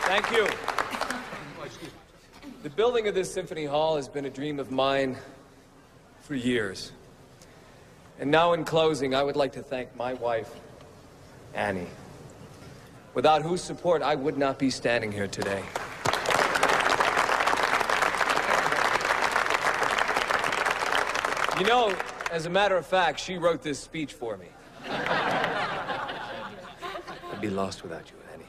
Thank you. The building of this symphony hall has been a dream of mine for years. And now in closing, I would like to thank my wife, Annie, without whose support I would not be standing here today. You know, as a matter of fact, she wrote this speech for me. I'd be lost without you, Annie.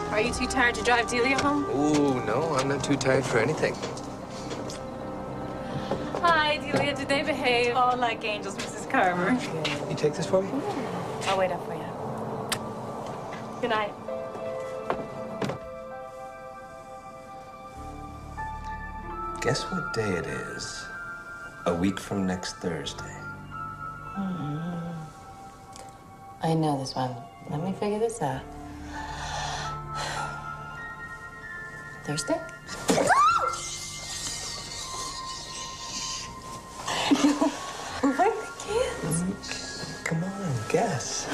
Are you too tired to drive Delia home? Ooh, no, I'm not too tired for anything. Hi, Delia. Did they behave? Oh, like angels, Mrs. Carver. You take this for me? I'll wait up for you. Good night. Guess what day it is? A week from next Thursday. I know this one. Let me figure this out. Thursday? Like the kids. Come on, guess.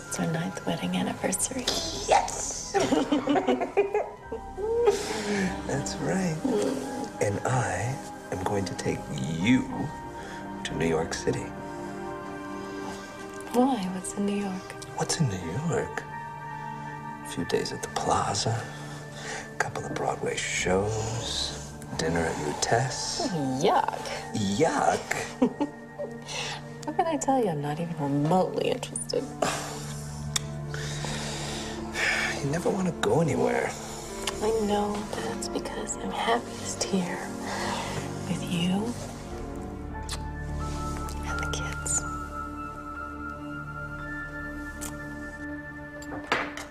It's our 9th wedding anniversary. Yes! That's right. And I am going to take you to New York City. Why? What's in New York? What's in New York? A few days at the Plaza, a couple of Broadway shows, dinner at Lutess. Yuck. Yuck? How can I tell you I'm not even remotely interested? You never want to go anywhere. I know, but that's because I'm happiest here with you and the kids.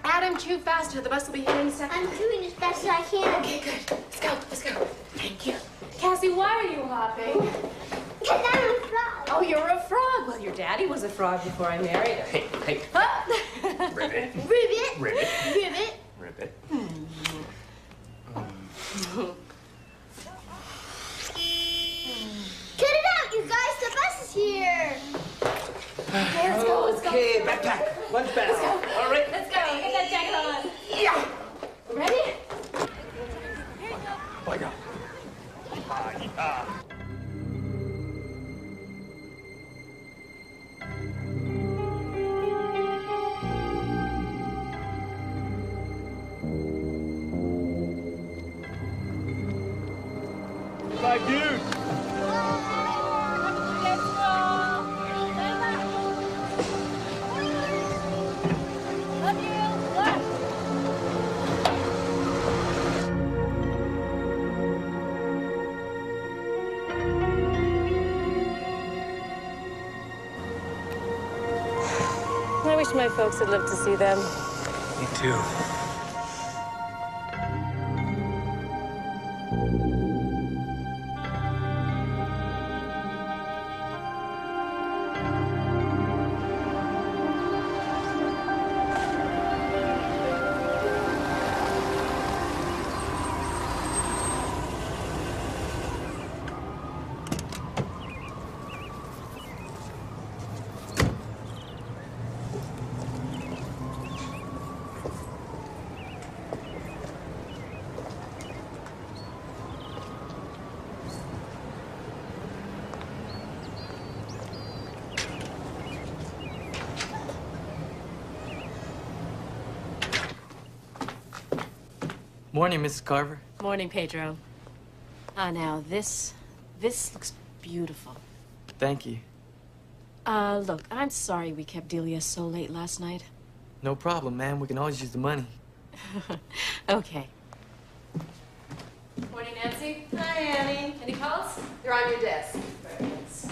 Adam, chew faster. The bus will be here in a second. I'm doing as fast as I can. Okay, good. Let's go. Let's go. Thank you. Cassie, why are you hopping? Because I'm a frog. Oh, you're a frog. Well, your daddy was a frog before I married him. Hey. Huh? Ribbit. Ribbit. Ribbit. Ribbit. Ribbit. Cut it out, you guys. The bus is here. Okay, let's go. Let's go. Okay, backpack. Lunch bag. Let's go. All right. Let's go. Get that jacket on. Yeah. Ready? Oh, my God. my dude. Love you. What? I wish my folks had lived to see them. Me too. Morning, Mrs. Carver. Morning, Pedro. Now this looks beautiful. Thank you. Look, I'm sorry we kept Delia so late last night. No problem, ma'am. We can always use the money. Okay. Morning, Nancy. Hi, Annie. Any calls? They're on your desk. Thanks.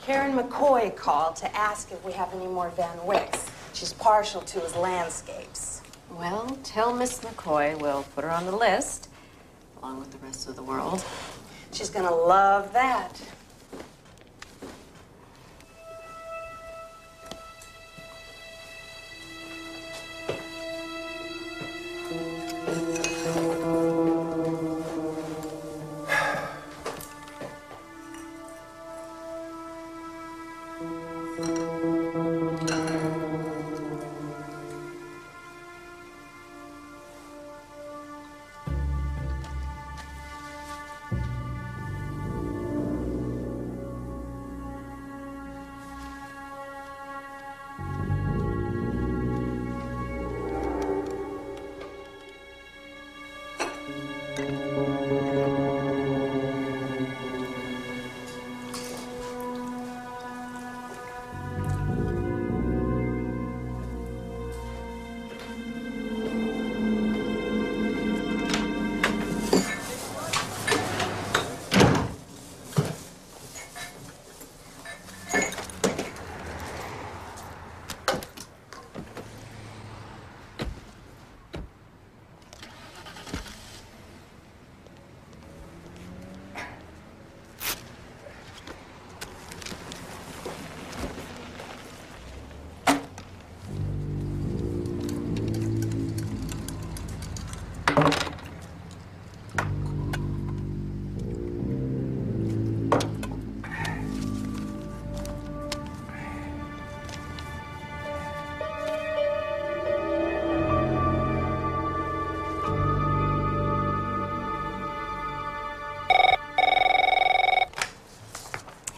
Karen McCoy called to ask if we have any more Van Wicks. She's partial to his landscapes. Well, tell Miss McCoy we'll put her on the list, along with the rest of the world. She's gonna love that.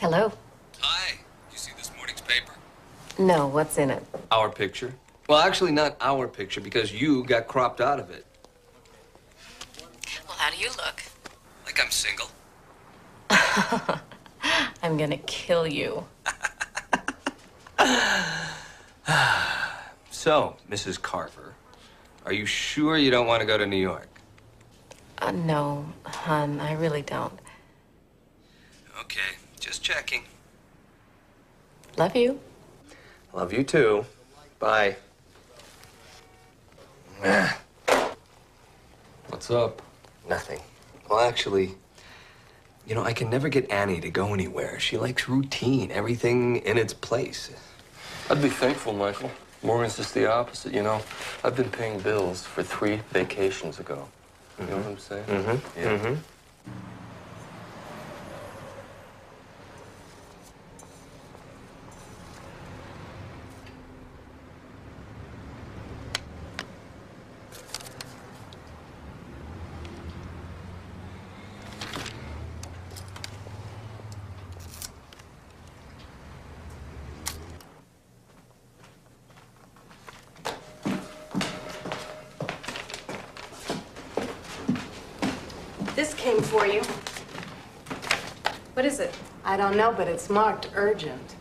Hello. Hi. You see this morning's paper? No, what's in it? Our picture. Well, actually, not our picture, because you got cropped out of it. Well, how do you look? Like I'm single. I'm gonna kill you. So, Mrs. Carver, are you sure you don't want to go to New York? No, hon, I really don't. Okay, just checking. Love you. Love you too. Bye. What's up? Nothing. Well, actually, you know, I can never get Annie to go anywhere. She likes routine, everything in its place. I'd be thankful, Michael. Morgan's just the opposite, you know. I've been paying bills for 3 vacations ago. You know what I'm saying? Mm-hmm. Yeah. Mm-hmm. This came for you. What is it? I don't know, but it's marked urgent.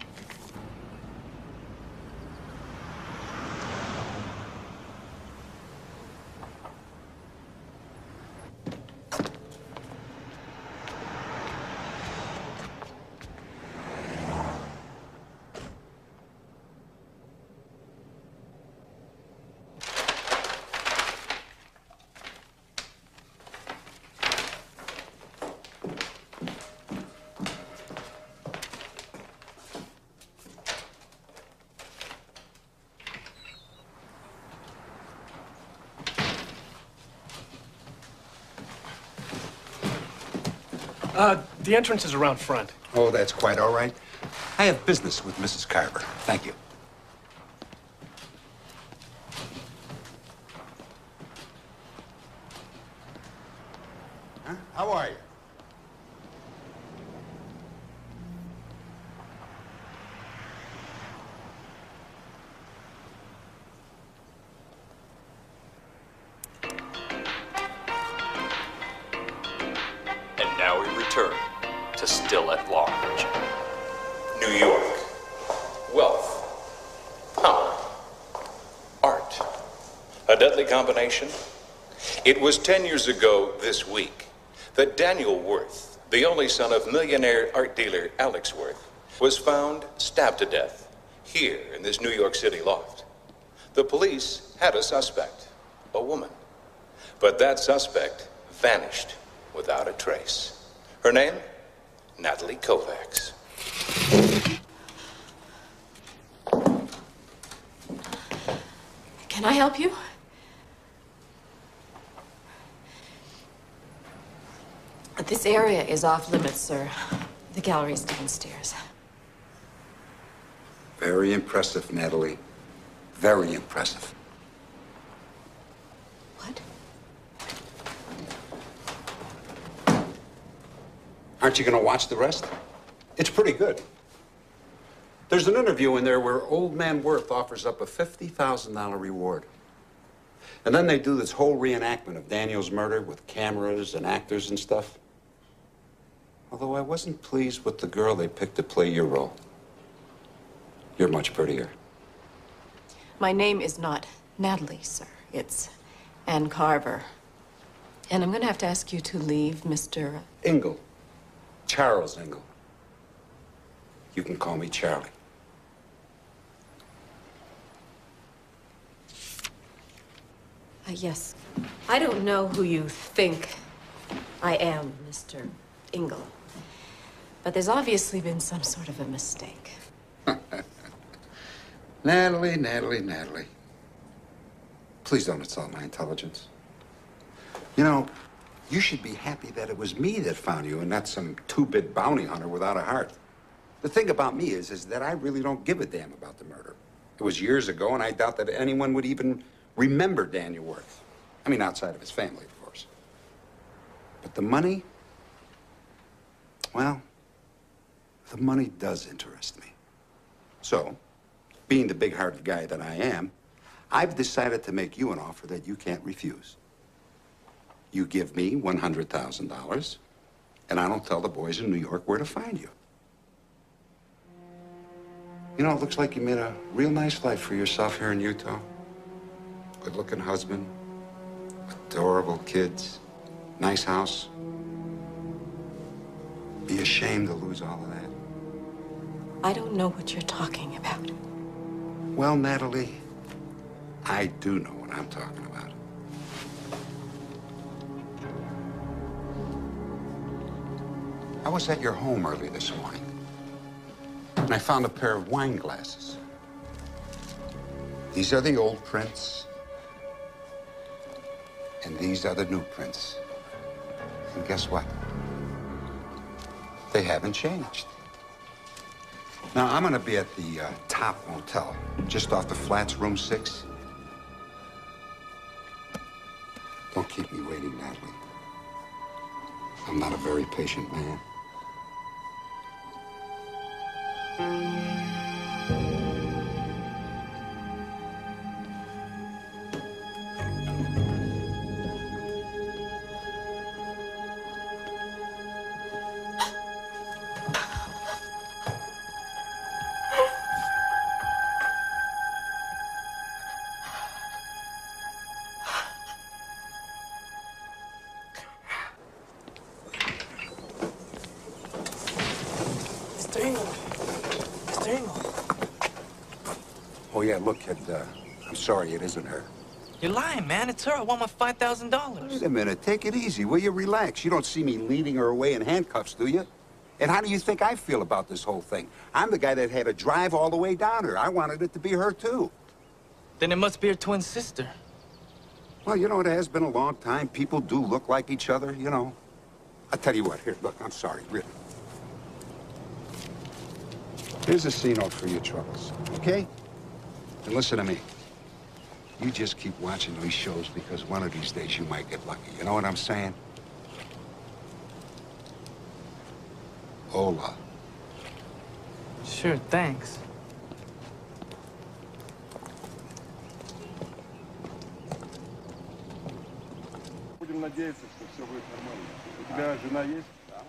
The entrance is around front. Oh, that's quite all right. I have business with Mrs. Carver. Thank you. Huh? How are you? And now we return to Still at Large. New York. Wealth. Power. Art. A deadly combination? It was 10 years ago this week that Daniel Worth, the only son of millionaire art dealer Alex Worth, was found stabbed to death here in this New York City loft. The police had a suspect, a woman. But that suspect vanished without a trace. Her name? Natalie Kovacs. Can I help you? This area is off limits, sir. The gallery's downstairs. Very impressive, Natalie. Very impressive. What? Aren't you going to watch the rest? It's pretty good. There's an interview in there where Old Man Worth offers up a $50,000 reward. And then they do this whole reenactment of Daniel's murder with cameras and actors and stuff. Although I wasn't pleased with the girl they picked to play your role. You're much prettier. My name is not Natalie, sir. It's Ann Carver. And I'm going to have to ask you to leave, Mr. Ingle. Charles Ingle. You can call me Charlie. Yes. I don't know who you think I am, Mr. Ingle. But there's obviously been some sort of a mistake. Natalie, Natalie, Natalie. Please don't insult my intelligence. You know, you should be happy that it was me that found you and not some two-bit bounty hunter without a heart. The thing about me is that I really don't give a damn about the murder. It was years ago, and I doubt that anyone would even remember Daniel Worth. I mean, outside of his family, of course. But the money, well, the money does interest me. So, being the big-hearted guy that I am, I've decided to make you an offer that you can't refuse. You give me $100,000, and I don't tell the boys in New York where to find you. You know, it looks like you made a real nice life for yourself here in Utah. Good-looking husband, adorable kids, nice house. Be ashamed to lose all of that. I don't know what you're talking about. Well, Natalie, I do know what I'm talking about. I was at your home early this morning, and I found a pair of wine glasses. These are the old prints, and these are the new prints. And guess what? They haven't changed. Now, I'm gonna be at the Top Motel, just off the Flats, room 6. Don't keep me waiting, Natalie. I'm not a very patient man. Oh, yeah, look, kid, I'm sorry, it isn't her. You're lying, man. It's her. I want my $5,000. Wait a minute, take it easy, will you? Relax. You don't see me leading her away in handcuffs, do you? And how do you think I feel about this whole thing? I'm the guy that had to drive all the way down here. I wanted it to be her, too. Then it must be her twin sister. Well, you know, it has been a long time. People do look like each other, you know. I'll tell you what, here, look, I'm sorry, really. Here's a C note for your troubles, okay? And listen to me. You just keep watching these shows because one of these days you might get lucky. You know what I'm saying? Hola. Sure, thanks. Будем надеяться, что все будет нормально. У тебя жена есть? Да.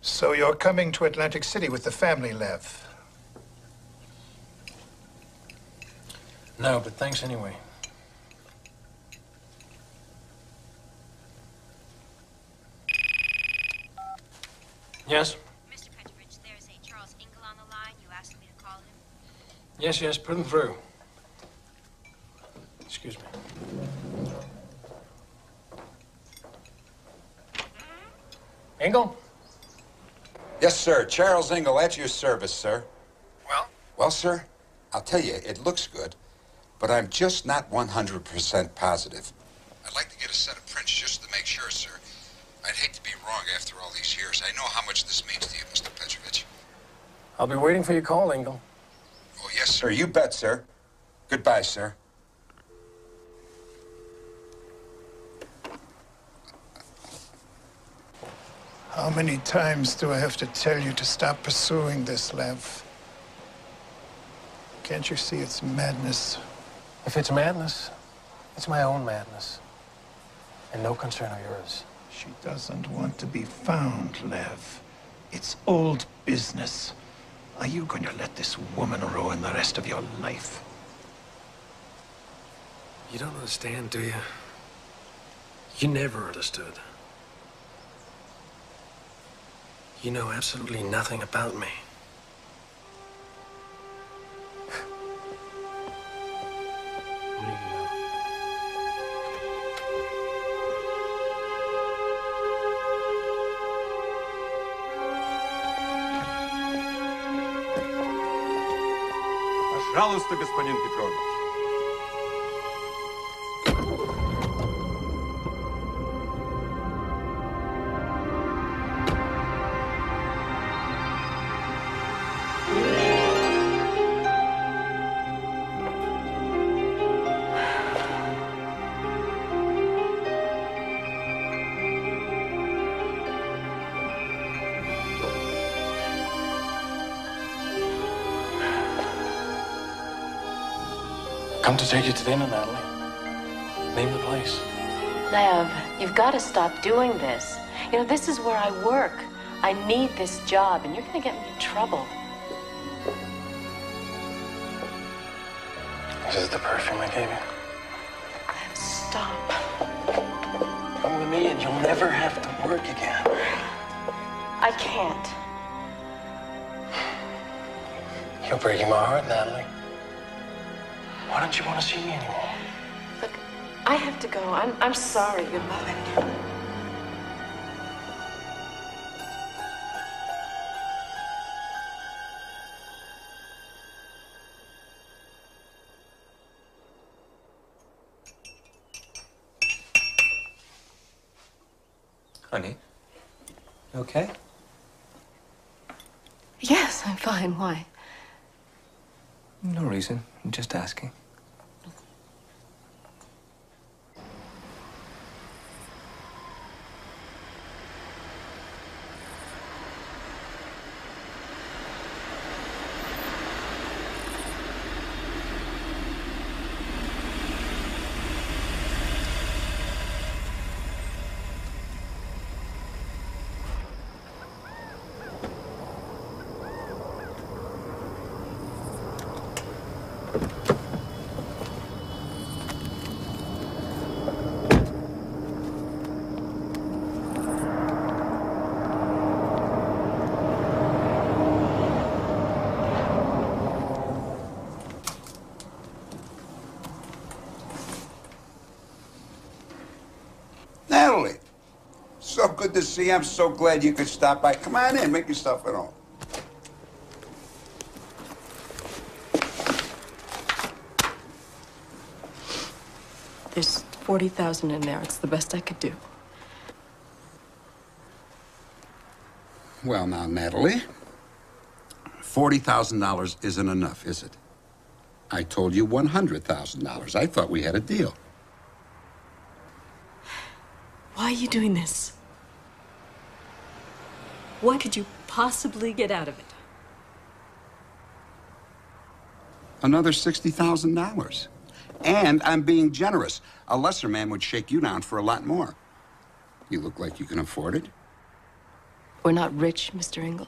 So you're coming to Atlantic City with the family, Lev? No, but thanks anyway. Yes? Mr. Petrovich, there's a Charles Engel on the line. You asked me to call him. Yes, yes, put him through. Excuse me. Engel? Yes, sir. Charles Engel, at your service, sir. Well? Well, sir, I'll tell you, it looks good, but I'm just not 100% positive. I'd like to get a set of prints just to make sure, sir. I'd hate to be wrong after all these years. I know how much this means to you, Mr. Petrovich. I'll be waiting for your call, Engel. Oh, yes, sir. You bet, sir. Goodbye, sir. How many times do I have to tell you to stop pursuing this, Lev? Can't you see it's madness? If it's madness, it's my own madness. And no concern of yours. She doesn't want to be found, Lev. It's old business. Are you going to let this woman ruin the rest of your life? You don't understand, do you? You never understood. You know absolutely nothing about me. What do you know? Пожалуйста, господин Петрович. come to take you to dinner, Natalie. Name the place. Lev, you've got to stop doing this. You know, this is where I work. I need this job, and you're going to get me in trouble. This is the perfume I gave you. Lev, stop. Come with me and you'll never have to work again. I can't. You're breaking my heart, Natalie. Why don't you want to see me anymore? Look, I have to go. I'm sorry. Goodbye. Honey, you okay? Yes, I'm fine. Why? No reason. I'm just asking. Natalie, so good to see you. I'm so glad you could stop by. Come on in, make yourself at home. There's 40,000 in there. It's the best I could do. Well, now, Natalie, $40,000 isn't enough, is it? I told you $100,000. I thought we had a deal. Why are you doing this? What could you possibly get out of it? Another $60,000. And I'm being generous. A lesser man would shake you down for a lot more. You look like you can afford it. We're not rich, Mr. Engel.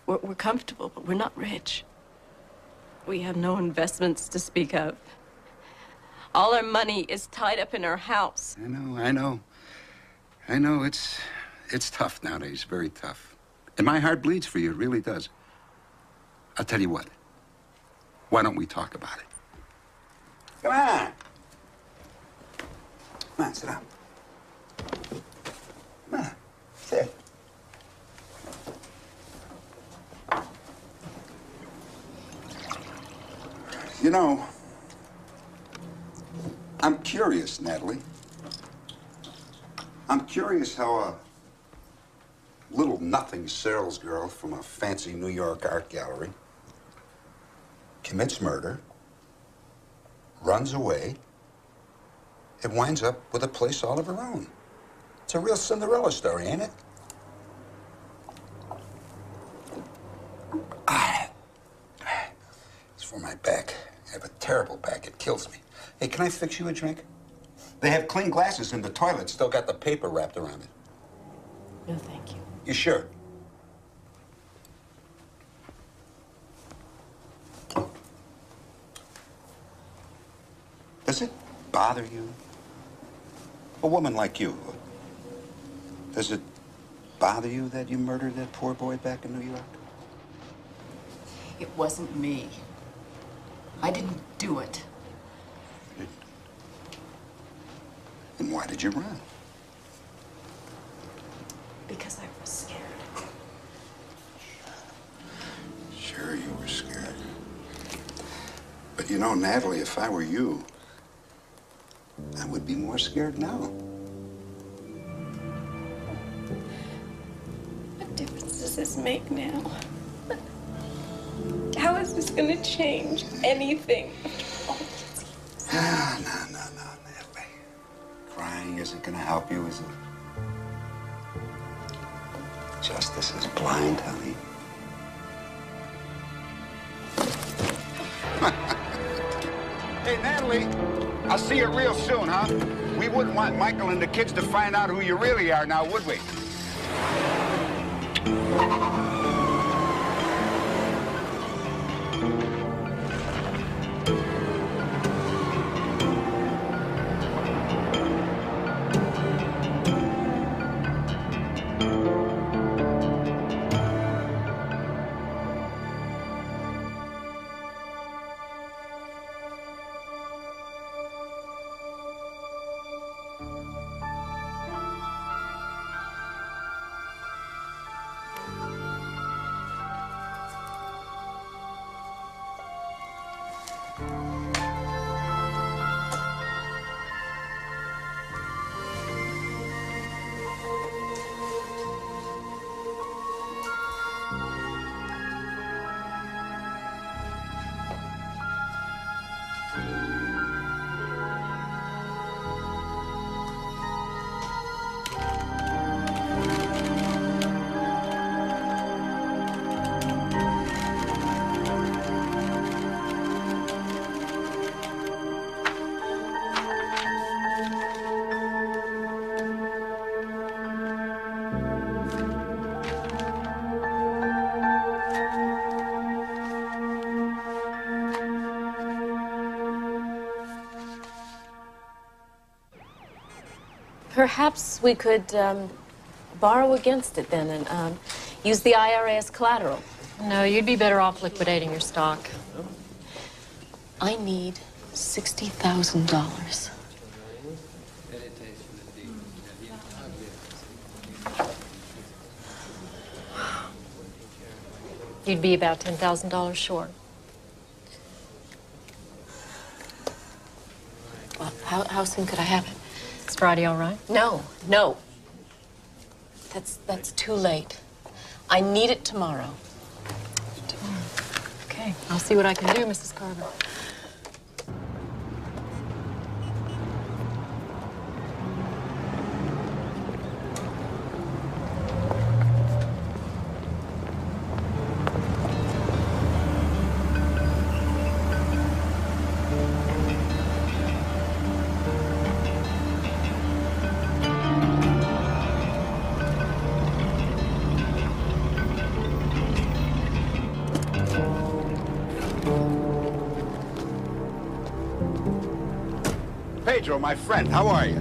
We're comfortable, but we're not rich. We have no investments to speak of. All our money is tied up in our house. I know, it's tough nowadays, very tough. And my heart bleeds for you, it really does. I'll tell you what. Why don't we talk about it? Come on. Come on, sit down. Come on, sit. You know, I'm curious, Natalie. I'm curious how a little nothing salesgirl from a fancy New York art gallery commits murder, runs away, and winds up with a place all of her own. It's a real Cinderella story, ain't it? It's for my back. I have a terrible back. It kills me. Hey, can I fix you a drink? They have clean glasses in the toilet, still got the paper wrapped around it. No, thank you. You sure? Does it bother you? A woman like you, does it bother you that you murdered that poor boy back in New York? It wasn't me. I didn't do it. Then why did you run? Because I was scared. Sure, you were scared. But you know, Natalie, if I were you, I would be more scared now. What difference does this make now? How is this going to change anything? No, Natalie. Crying isn't going to help you, is it? Justice is blind, honey. Hey, Natalie, I'll see you real soon, huh? We wouldn't want Michael and the kids to find out who you really are now, would we? Perhaps we could borrow against it then and use the IRA as collateral. No, you'd be better off liquidating your stock. I need $60,000. You'd be about $10,000 short. Well, how soon could I have it? Is Friday all right? No. That's too late. I need it tomorrow. Okay, I'll see what I can do, Mrs. Carver. Pedro, my friend, how are you?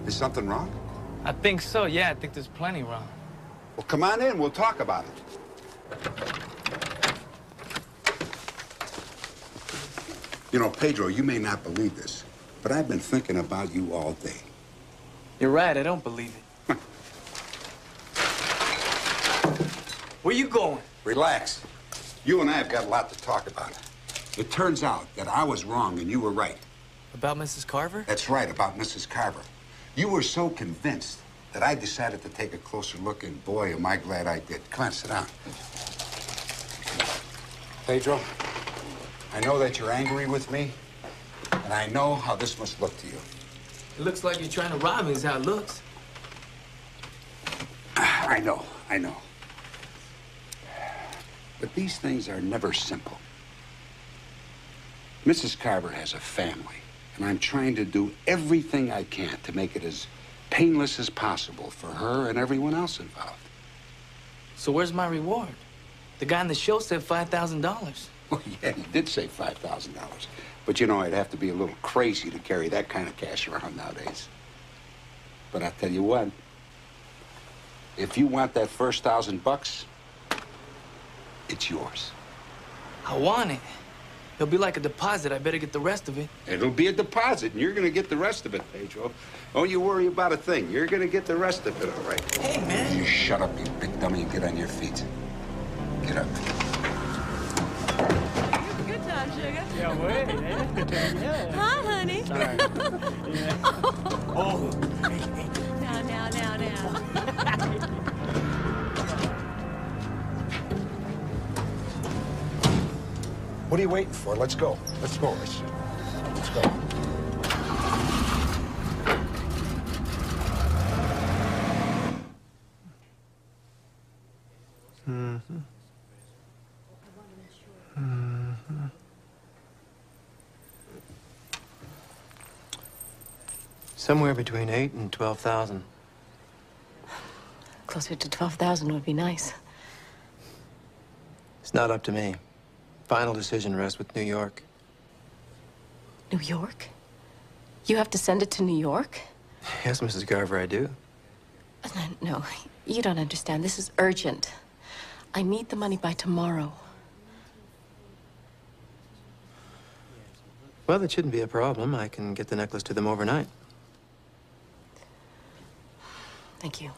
Is something wrong? I think so, yeah. I think there's plenty wrong. Well, come on in. We'll talk about it. You know, Pedro, you may not believe this, but I've been thinking about you all day. You're right. I don't believe it. Where you going? Relax. You and I have got a lot to talk about. It turns out that I was wrong and you were right. About Mrs. Carver? That's right, about Mrs. Carver. You were so convinced that I decided to take a closer look, and boy, am I glad I did. Come on, sit down. Pedro, I know that you're angry with me, and I know how this must look to you. It looks like you're trying to rob me, is how it looks. I know. But these things are never simple. Mrs. Carver has a family, and I'm trying to do everything I can to make it as painless as possible for her and everyone else involved. So where's my reward? The guy in the show said $5,000. Well, yeah, he did say $5,000. But you know, I'd have to be a little crazy to carry that kind of cash around nowadays. But I'll tell you what, if you want that first $1,000, it's yours. I want it. It'll be like a deposit. I better get the rest of it. It'll be a deposit, and you're gonna get the rest of it, Pedro. Don't you worry about a thing. You're gonna get the rest of it, all right? Hey, man. You shut up, you big dummy, and get on your feet. Get up. Good time, sugar. Yeah, wait, eh? Yeah. Hi, honey. Sorry. Yeah. Oh. Now. What are you waiting for? Let's go. Let's go. Let's go. Mm-hmm. Somewhere between 8 and 12,000. Closer to 12,000 would be nice. It's not up to me. Final decision rests with New York. New York? You have to send it to New York? Yes, Mrs. Garver, I do. No, you don't understand. This is urgent. I need the money by tomorrow. Well, that shouldn't be a problem. I can get the necklace to them overnight. Thank you.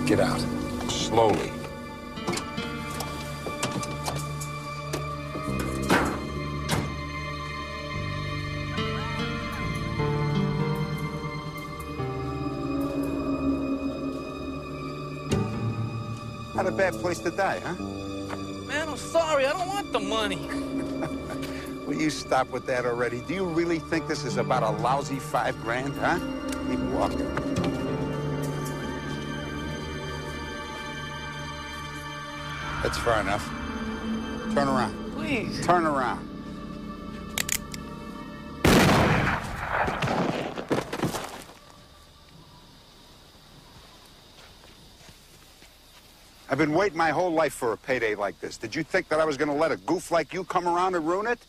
Get out. Slowly. Not a bad place to die, huh? Man, I'm sorry. I don't want the money. Will you stop with that already? Do you really think this is about a lousy $5 grand, huh? Keep walking. That's far enough. Turn around. Please. Turn around. I've been waiting my whole life for a payday like this. Did you think that I was going to let a goof like you come around and ruin it?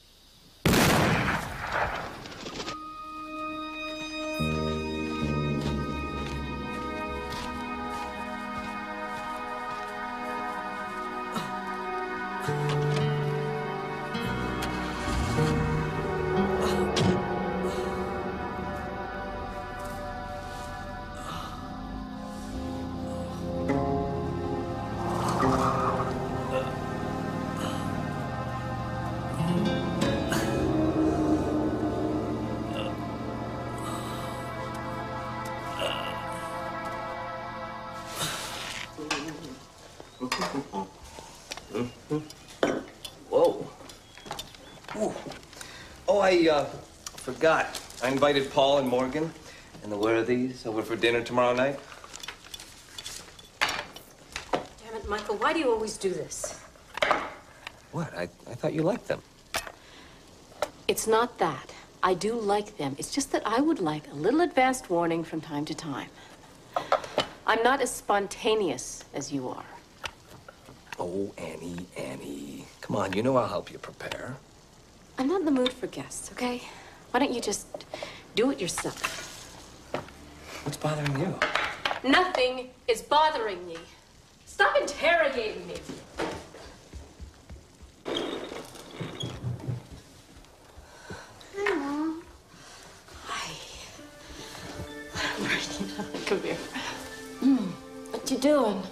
Whoa. Ooh. Oh, I forgot. I invited Paul and Morgan and the Worthies over for dinner tomorrow night. Damn it, Michael, why do you always do this? What? I thought you liked them. It's not that. I do like them. It's just that I would like a little advanced warning from time to time. I'm not as spontaneous as you are. Oh, Annie. Come on, you know I'll help you prepare. I'm not in the mood for guests, okay? Why don't you just do it yourself? What's bothering you? Nothing is bothering me. Stop interrogating me. Hi, Mom. Hi. Martina, come here. What you doing?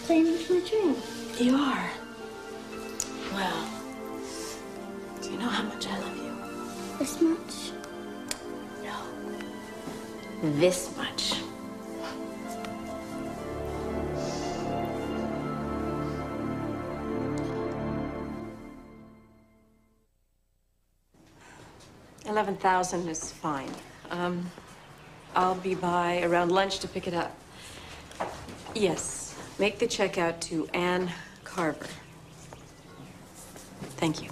Playing with my dream. You are. Well, do you know how much I love you? This much? No. This much. $11,000 is fine. I'll be by around lunch to pick it up. Yes, make the check out to Ann Carver. Thank you.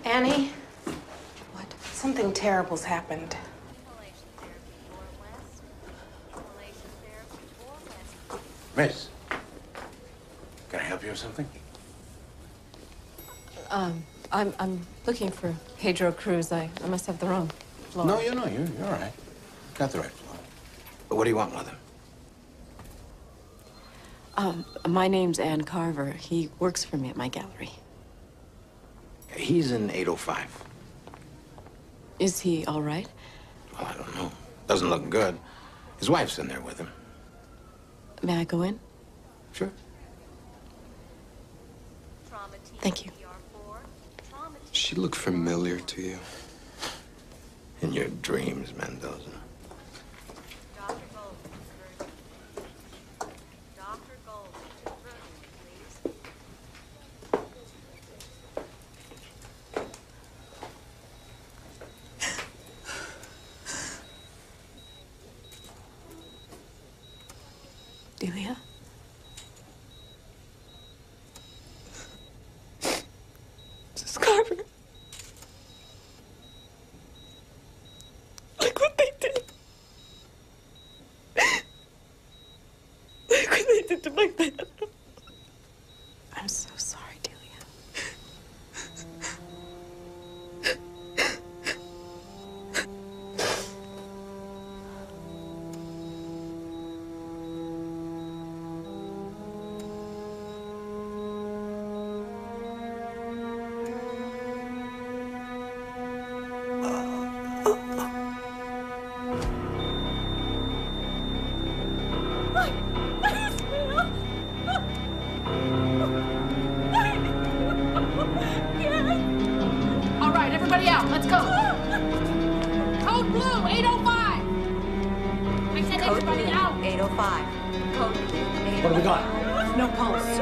Annie? What? Something terrible's happened. Miss, can I help you with something? I'm looking for Pedro Cruz. I must have the wrong floor. No, you're all right. Got the right floor. What do you want with him? My name's Ann Carver. He works for me at my gallery. He's in 805. Is he all right? Well, I don't know. Doesn't look good. His wife's in there with him. May I go in? Sure. Thank you. She look familiar to you? In your dreams, Mendoza. Delia? Mrs. Carver. Look what they did. Look what they did to my dad. I'm so sorry, Delia. All right, everybody out. Let's go. Code blue, 805. I said everybody out. 805. Code 805. What do we got? No pulse.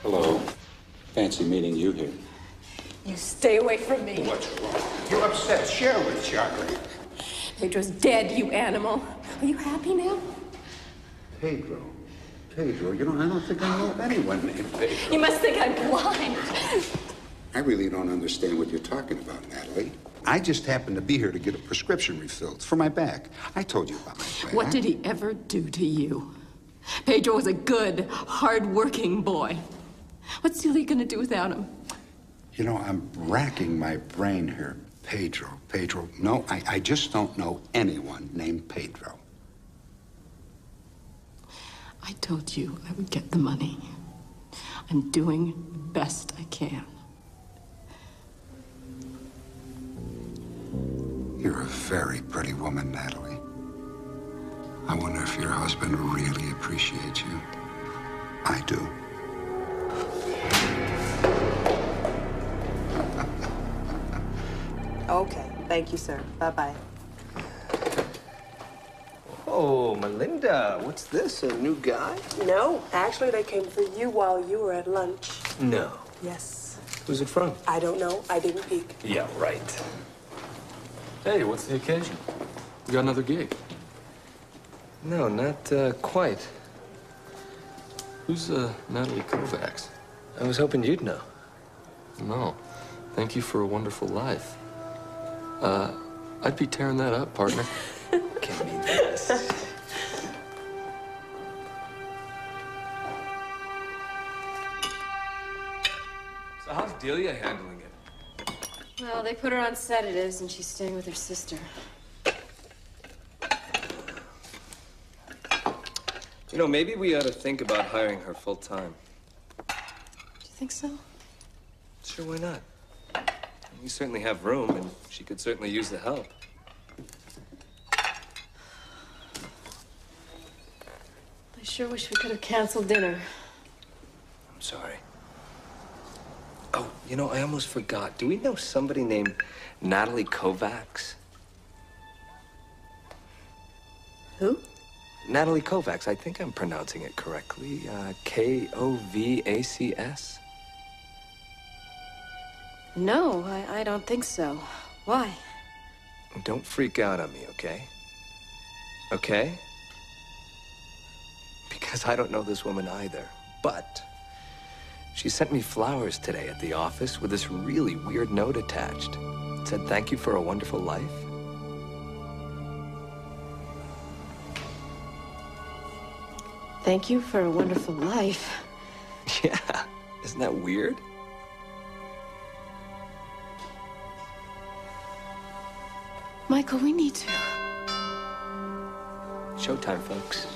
Hello. Fancy meeting you here. You stay away from me. What's wrong? You're upset. Share with Charlie. Pedro's dead, you animal. Are you happy now? Pedro. Pedro, you know, I don't think I know anyone named Pedro. You must think I'm blind. I really don't understand what you're talking about, Natalie. I just happened to be here to get a prescription refilled for my back. I told you about my back. What did he ever do to you? Pedro was a good, hard-working boy. What's Celia gonna do without him? You know, I'm racking my brain here. Pedro. No, I just don't know anyone named Pedro. I told you I would get the money. I'm doing the best I can. You're a very pretty woman, Natalie. I wonder if your husband really appreciates you. I do. Okay. Thank you, sir. Bye-bye. Oh, Melinda, what's this, a new guy? No, actually, they came for you while you were at lunch. No. Yes. Who's it from? I don't know. I didn't peek. Yeah, right. Hey, what's the occasion? You got another gig? No, not quite. Who's Natalie Kovacs? I was hoping you'd know. No. Thank you for a wonderful life. I'd be tearing that up, partner. Give me this. So how's Delia handling it? Well, they put her on sedatives and she's staying with her sister. You know, maybe we ought to think about hiring her full time. Do you think so? Sure, why not? We certainly have room, and she could certainly use the help. I sure wish we could have canceled dinner. I'm sorry. Oh, you know, I almost forgot. Do we know somebody named Natalie Kovacs? Who? Natalie Kovacs. I think I'm pronouncing it correctly. Kovacs? No, I don't think so. Why? Don't freak out on me, okay? Okay? Because I don't know this woman either. But she sent me flowers today at the office with this really weird note attached. It said, "Thank you for a wonderful life." thank you for a wonderful life. Yeah, isn't that weird? Michael, we need to. Showtime, folks.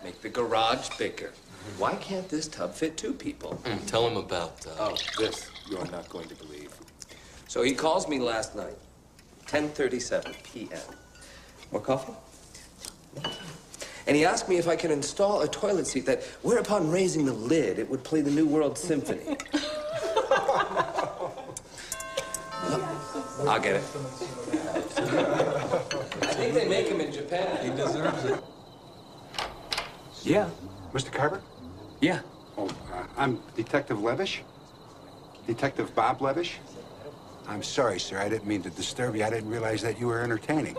Make the garage bigger. Why can't this tub fit 2 people? Tell him about, Oh, this you're not going to believe. So he calls me last night, 10:37 p.m. More coffee? And he asked me if I can install a toilet seat that, whereupon raising the lid, it would play the New World Symphony. I'll get it. I think they make them in Japan. He deserves it. Yeah. Mr. Carver? Yeah. Oh, I'm Detective Levish. Detective Bob Levish. I'm sorry, sir. I didn't mean to disturb you. I didn't realize that you were entertaining.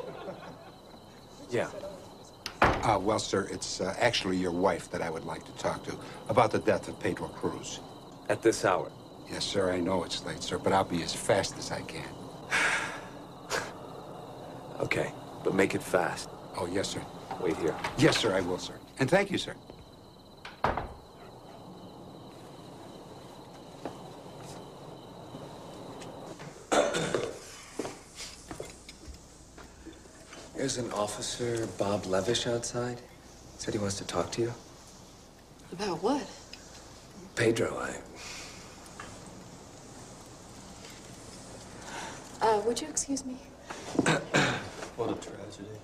Yeah. Well, sir, it's actually your wife that I would like to talk to about the death of Pedro Cruz. At this hour? Yes, sir. I know it's late, sir, but I'll be as fast as I can. Okay, but make it fast. Oh, yes, sir. Wait here. Yes, sir, I will, sir. And thank you, sir. There's an officer, Bob Levish, outside. Said he wants to talk to you. About what? Pedro, Would you excuse me? What a tragedy.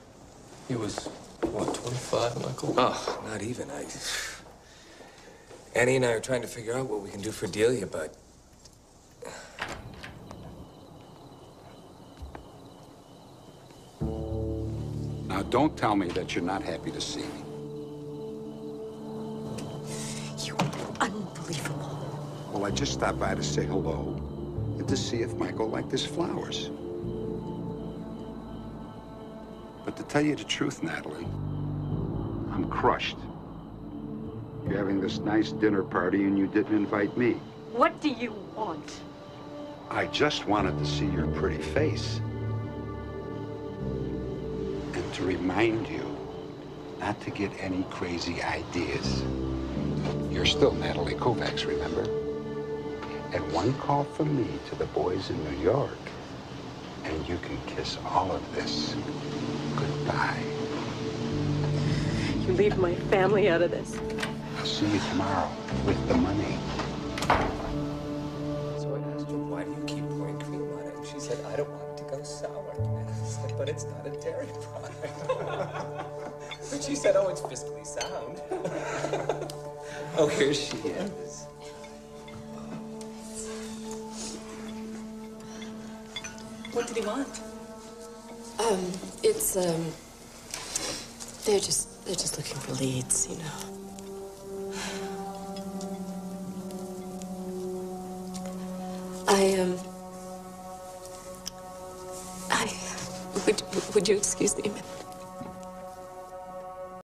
He was, what, 25, Michael? Oh, not even. Annie and I are trying to figure out what we can do for Delia, but... Now, don't tell me that you're not happy to see me. You're unbelievable. Well, I just stopped by to say hello and to see if Michael liked his flowers. But to tell you the truth, Natalie, I'm crushed. You're having this nice dinner party and you didn't invite me. What do you want? I just wanted to see your pretty face. And to remind you not to get any crazy ideas. You're still Natalie Kovacs, remember? And one call from me to the boys in New York, and you can kiss all of this goodbye. You leave my family out of this. I'll see you tomorrow with the money. So I asked her, why do you keep pouring cream on it? And she said, I don't want it to go sour. And I said, but it's not a dairy product. And she said, oh, it's fiscally sound. Oh, here she is. What did he want? They're just looking for leads, you know. Would you excuse me a minute?